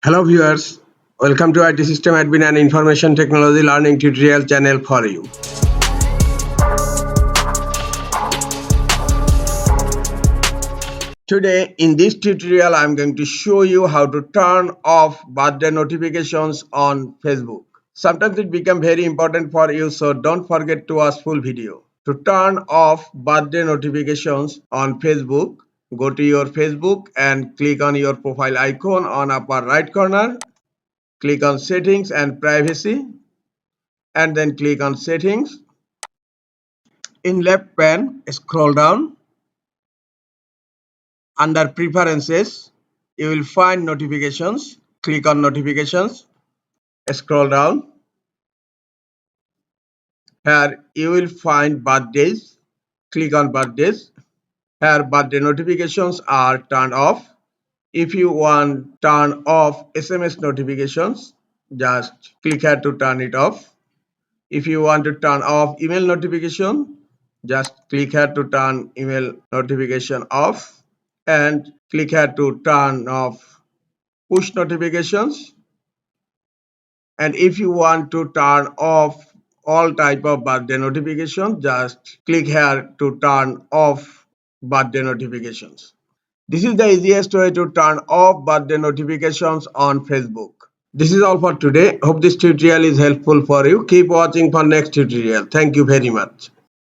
Hello viewers, welcome to IT System Admin and Information Technology Learning Tutorial channel for you. Today in this tutorial I am going to show you how to turn off birthday notifications on Facebook. Sometimes it becomes very important for you, so don't forget to watch full video. To turn off birthday notifications on Facebook, go to your Facebook and click on your profile icon on upper right corner. Click on settings and privacy and then click on settings. In left pane, scroll down. Under preferences, you will find notifications. Click on notifications. Scroll down. Here you will find birthdays. Click on birthdays. Here birthday notifications are turned off. If you want turn off SMS notifications, just click here to turn it off. If you want to turn off email notification, just click here to turn email notification off and click here to turn off push notifications. And if you want to turn off all type of birthday notifications, just click here to turn off birthday notifications. This is the easiest way to turn off birthday notifications on Facebook. This is all for today. Hope this tutorial is helpful for you. Keep watching for next tutorial. Thank you very much.